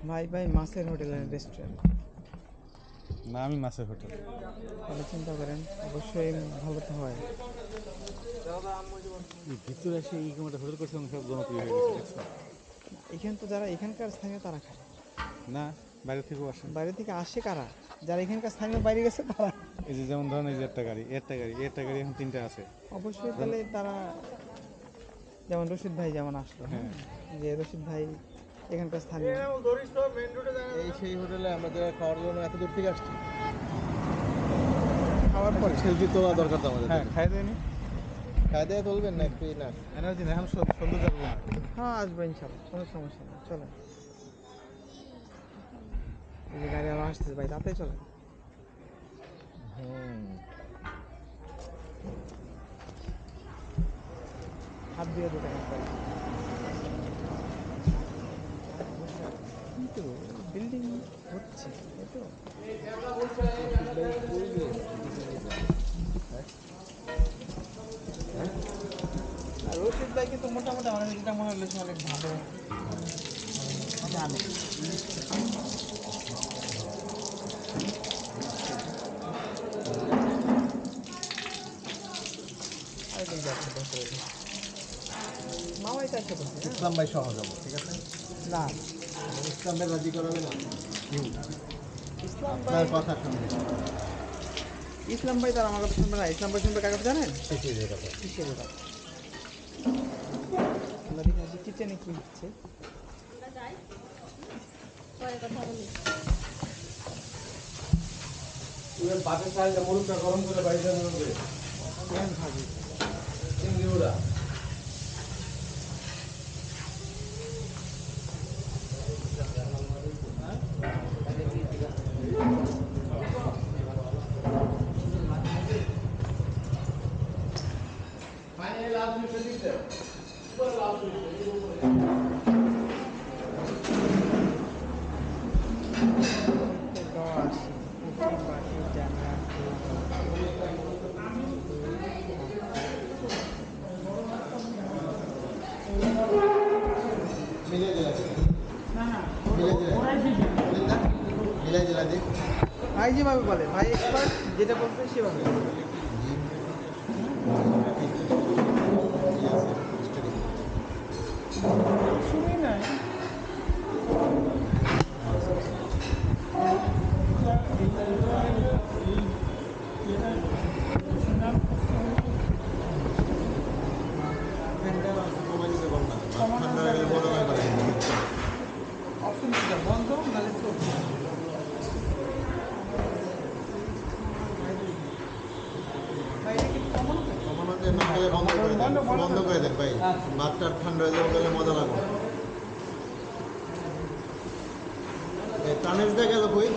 ভাই ভাই মাছের হোটেল অ্যান্ড রেস্টুরেন্ট। না, আমি মাছের হোটেল। তাহলে চিন্তা করেন, অবশ্যই ভালো তো হয়। এই ভিতরে এসে এই একটা হোটেল করছে এবং সব জনপ্রিয় হয়ে গেছে, দেখছো? এখান তো যারা এখানকার স্থানীয় তারা খায়, না, বাইরে থেকেও আসে। বাইরে থেকে আসে কারা? যারা এখানকার স্থানীয় বাইরে গেছে তারা। এই যে যেমন ধরেন এই যে একটা গাড়ি এখন 3টা আছে। অবশ্যই তাহলে তারা, যেমন রশিদ ভাই যেমন আসলো, হ্যাঁ, যে রশিদ ভাই এখানকার স্থানীয়। এই সেই হোটেলে আমরা যারা খাওয়ার জন্য এত দূর থেকে আসছি, খাওয়ার পরে সেলফি তোলা দরকার তো আমাদের। হ্যাঁ, খাই দেয়নি খাই দিয়ে তুলবেন না একটু না? এনার্জি না, এখন সন্ধ্যে যাবো না। হ্যাঁ আসবো ইনশাল্লাহ, কোনো সমস্যা নেই, চলেন। এই যে গাড়ি আলো আসতেছে ভাই, তাতেই চলেন। হাত দিয়ে দোকান একবার, কিন্তু বিল্ডিং হচ্ছে তাই তো। আর রশিদ ভাই কিন্তু মোটামুটি আমার যেটা মনে হলো সে অনেক ভালো জানে। আরেকদিন যাচ্ছে বছরে মামাই তো একসাথে আছে, হ্যাঁ? ইসলাম ভাই সহ যাবো, ঠিক আছে? না, ইসলাম ভাই রাজি করাবে না? ইসলাম ভাই, আপনার কথা শুনবে। ইসলাম ভাই তার আমার কথা শুনবে না। ইসলাম ভাই শুনবে কাকে জানেন? শিখিয়ে কথা। কিসের কথা? আমরা দেখি আজকে কিচেনে কি হচ্ছে। আমরা যাই, পরে কথা বলি। পাটের চালটা মুরুখটা গরম করে বাইরে নেবে। কেন ভাবি চিংড়িওরা দশ বাটি জানা মিলিয়ে দিলা মিলিয়ে দিলা দিক। ভাই যেভাবে বলে, ভাই এক্সপার্ট, যেটা বলছে সেভাবে। শুনি নাই। ঠান্ডা হয়ে গেলে মনে হয় পারে। অপশন দিতে বন্ধ নাহলে চলবে। ভাই এটা কি কমানো যায়? কমানো যায় না হলে বন্ধ করে দেন, বন্ধ করে দেন ভাই। ভাতটা ঠান্ডা হয়ে যাবে, তাহলে মজা লাগবে। প্রাণেশ দা গেল কই?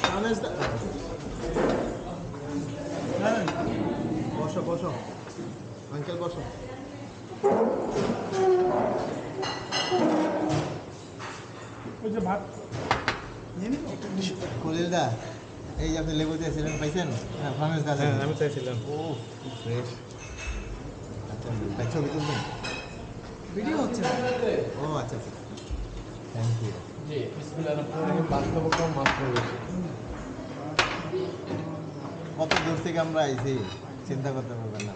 প্রাণেশ দা বসো বসো আঙ্কেল বসো। ওই যে ভাত নিয়ে নিবো? খলিল দা, এই যে আপনি লেবু দিয়েছিলেন পাইছেন? হ্যাঁ, প্রাণেশ দা। হ্যাঁ, আমি চাইছিলাম। ও ফ্রেশ। আচ্ছা তাই ছবি তুলবেন? ভিডিও হচ্ছে না। ও আচ্ছা আচ্ছা, থ্যাংক ইউ। বাস্তবক্রম মাত্র কত দূর থেকে আমরা আইছি, চিন্তা করতে পারবেন না।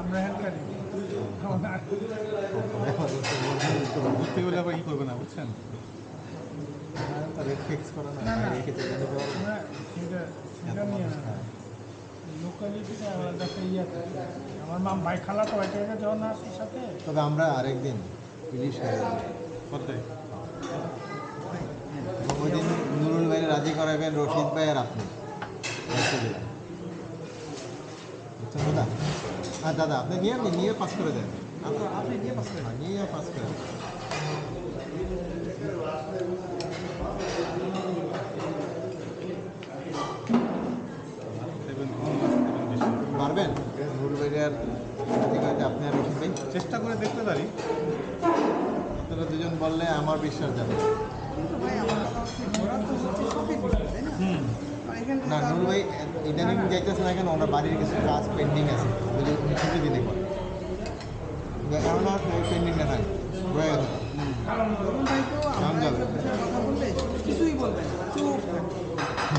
আমরা হ্যান্ড ঘুরতে গেলে আবার ই করবে না, বুঝছেন? রেট ফিক্স করা না, বাইরে খেতে যেতে পারবো না। এত মানুষ খায়। লোকালিটিতে আলাদা একটা ইয়ে থাকে। আমার ভাই খালা তো ভাই যখন আসি সাথে তবে আমরা আরেকদিন ইলিশ খাই কত তারিখ? ওই দিন নুরুল ভাই রাজি করাবেন, রশিদ ভাই আর আপনি। বুঝতে দিলাম। বুঝছেন দাদা? হ্যাঁ দাদা, আপনি নিয়ে পাস করে দেন। আপনি নিয়ে পাস করেন। নিয়ে পাস করে দেন। দেবেন কম, মাছ দেবেন বেশি। পারবেন? নুরুল ভাইরা আর আপনি আর রশিদ ভাই চেষ্টা করে দেখতে পারি। আপনারা দুজন বললে আমার বিশ্বাস যাবে। কিন্তু ভাই আমার কথা হচ্ছে ঘোরা তো হচ্ছে শখের বিষয়, তাই না? আর এখানে না নুরুল ভাই ইদানিং যাইতেছে না কেন, ওনার বাড়ির কিছু কাজ পেন্ডিং আছে, ওই যে উনি ছুটি দিতে পারে, কারণ আর পেন্ডিংটা নাই হয়ে গেছে। ধরুন ভাই তো আমরা এইসব বিষয়ে কথা বললে কিছুই বলবেন না, চুপ থাকবেন।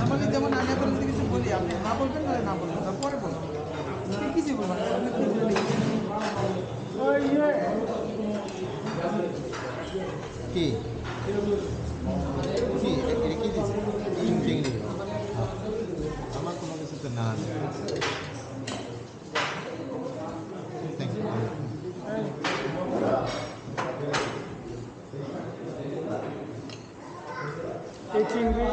আমাকে যেমন আমি এখন যদি কিছু বলি আপনি হ্যাঁ বলবেন না না বলবেন, তারপরে বলবেন কিছু বলবেন না, আপনি কিছু বলবেন। কি কি এটা কি দিচ্ছে চিংড়ি? আমার কোনো কিছুতে না আছে। Thank you. এই চিংড়ি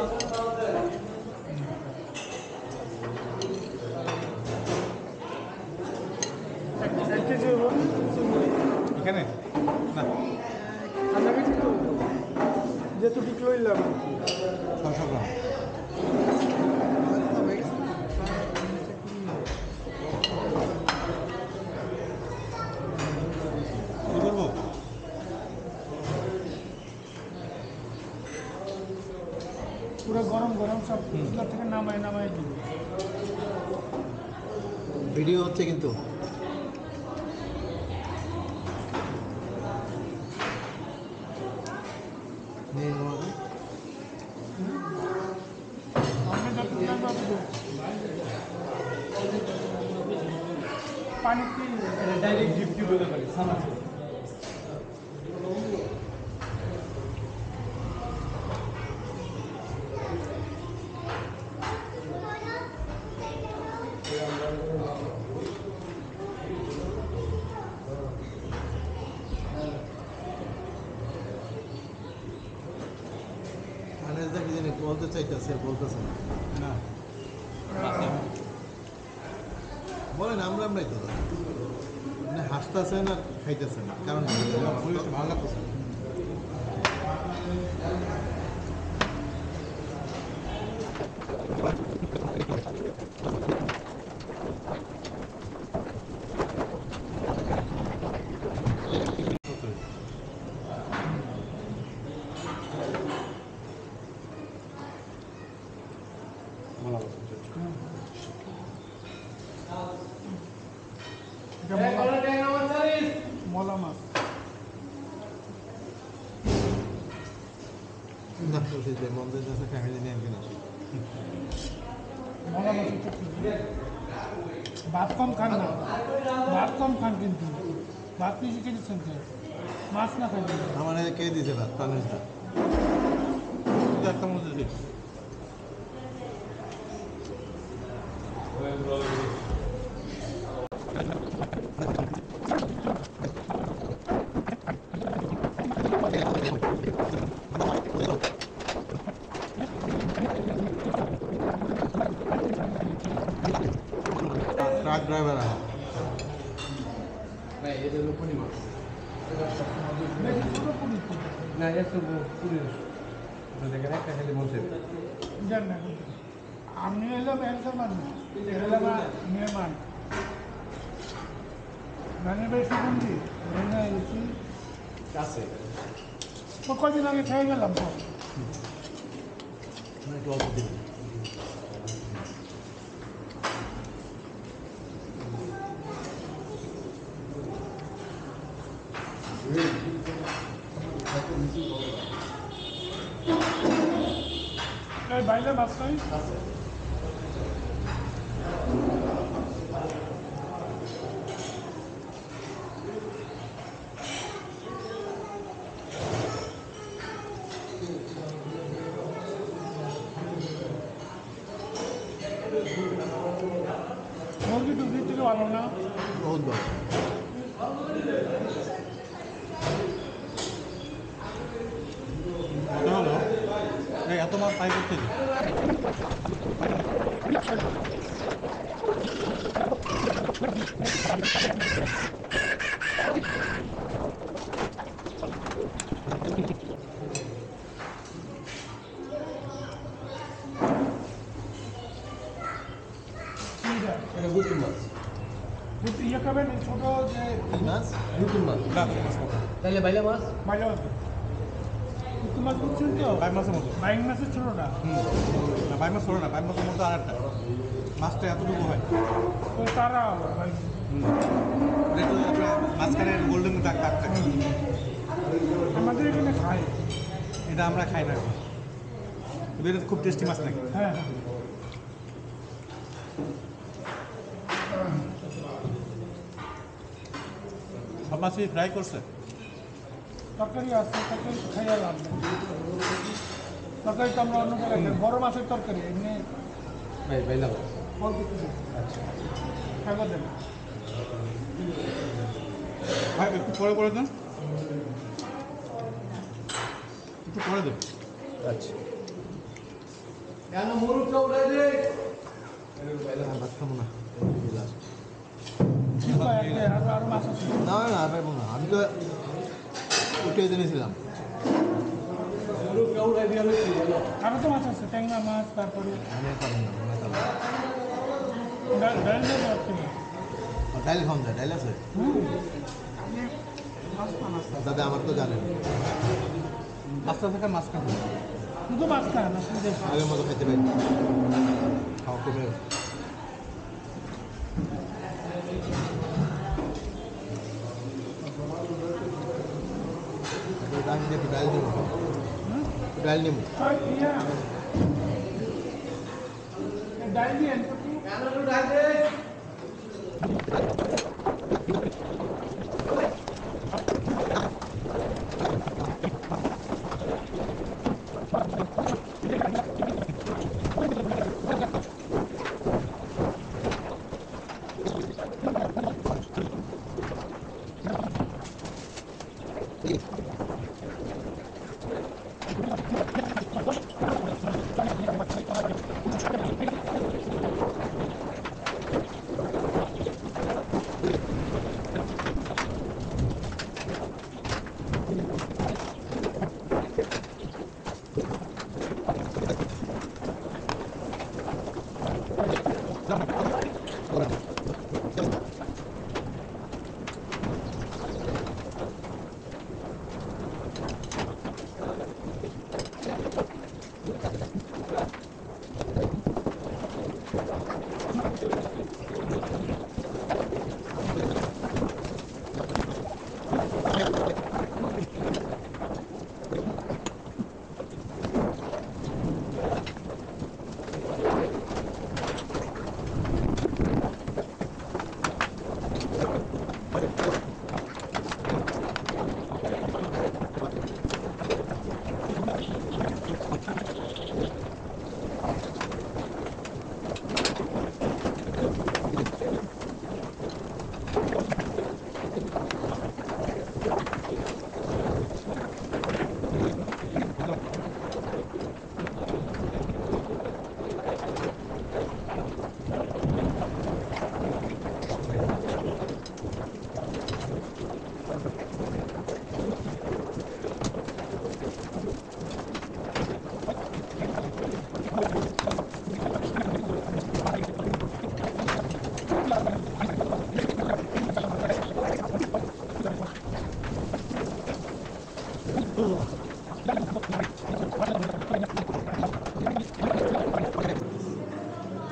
এক কেজি হবো এখানে না, আধা কেজি তো যেটুকু লইলাম 600 গ্রাম। কি করবো? পুরো গরম গরম সব চুলা থেকে নামায় নামায় দিই। ভিডিও হচ্ছে কিন্তু নিয়ে নেওয়া যায়। আমরা যতটুকু লাগবে আমি দেবো। পানি কি ডাইরেক্ট জিপ টিউব হতে পারি সামনে। ম্যানেজার কি জানি বলতে চাইতেছে, বলতেছে না। বলেন আমরাই তো মানে হাসতেছেন আর খাইতেছেন, কারণ ভালো লাগতেছে। এটা মলা মাছ। না মন্দির যাচ্ছে ফ্যামিলি নিয়ে একদিন আসি। মলা মাছ হচ্ছে কি? ভাত কম খান না, ভাত কম খান কিন্তু ভাত বেশি খেয়েছেন মাছ না খাই। আমার কে দিয়েছে ভাত? পানিশদা একটা মধ্যে দিচ্ছি। ট্রাক ড্রাইভার আছে। না এত পুরো দেখেন একটা খেলে বলছে জান না আমি এলাম একদম মানুষ এলাম মেহমান গানের বাড়ি সুগন্ধি এসেছি আছে ও কদিন আগে খেয়ে গেলাম তো একটু অল্প দিন। এই বাইরে মাছ নাই মুরগি টুকরির থেকে ভালো না বহুত ভালো। হলো এই এত মাছ পাই করতে দিই। এটা গুটি মাছ গুটি ইয়ে খাবেন এই ছোটো যে মাছ বাইলে মাছ পুকুর মাছ বুঝছেন তো বাইক মাছের মতো বাইং মাছের ছোটোটা না বাইক মাছ ছোটো না বাইক মাছের মতো আর একটা মাছটা এতটুকু হয় ওই তারা বাইং একটু আপনার মাঝখানে গোল্ডেন দাগ দাগ থাকে আমাদের এখানে খায় এটা আমরা খাই না তবে এটা খুব টেস্টি মাছ নাকি হ্যাঁ সব মাছই ফ্রাই করছে তরকারি আছে তরকারি খাইয়া লাভ নেই তরকারি তো আমরা অন্য জায়গায় খাই। বড় মাছের তরকারি এমনি অল্প কিছু খাবার দেবে ভাই একটু পরে করে দেন একটু পরে দেন আচ্ছা ভাত খাবো না ঠিক হয় একটা আরো মাছ আছে না না পারবো না আমি তো উঠে জেনেছিলাম আরো তো মাছ আছে ট্যাংরা মাছ তারপরে আমি আর পারবো না মনে পারবো ডাল দেবো আপনি ডাইল খাওয়া যায় ডাইল আছে আপনি মাছ খান আসতে দাদা আমার তো জানেন আস্তে থাকা মাছ খাবো শুধু মাছ খান আপনি দেখুন আগের মতো খেতে পারি খাওয়া কমে আমি একটু ডাইল নেবো ডাইল নেবো ডাল দিয়ে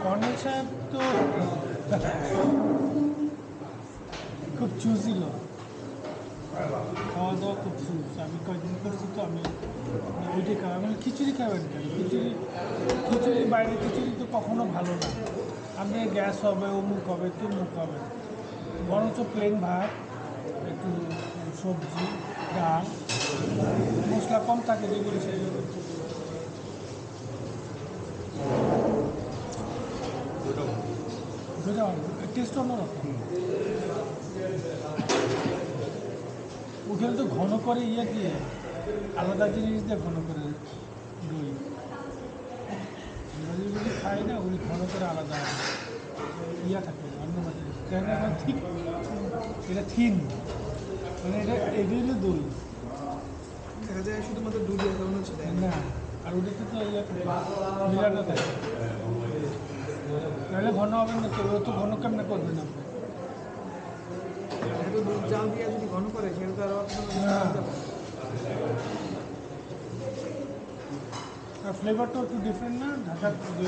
কর্নেল সাহেব তো খুব চুজি লোক খাওয়া দাওয়া খুব চুজ আমি কয়েকদিন করছি তো আমি ওইটাই খাওয়া আমি খিচুড়ি খাবেন কেন খিচুড়ি বাইরে খিচুড়ি তো কখনো ভালো না আপনি গ্যাস হবে অমুক হবে তমুক হবে বরঞ্চ প্লেন ভাত একটু সবজি ডাল মশলা কম থাকে যেগুলো সেগুলো বুঝতে টেস্ট অন্যরকম হোটেল তো ঘন করে ইয়ে দিয়ে আলাদা জিনিস দিয়ে ঘন করে দই আমরা যেগুলি খাই না ওগুলি ঘন করে আলাদা ইয়া থাকে অন্য মাঝে কেন ঠিক এটা থিন মানে এটা এগুলি হলো দই দেখা যায় শুধুমাত্র দুধ দিয়ে কারণ হচ্ছে দেয় না। না আর ওটাতে তো ইয়ে থাকে মিলানো থাকে নাহলে ঘন হবে না তো ও তো ঘন কেমনে করবেন আপনি চাল দিয়ে যদি ঘন করে সেটা তো আরও আর ফ্লেভারটাও একটু ডিফারেন্ট না ঢাকার থেকে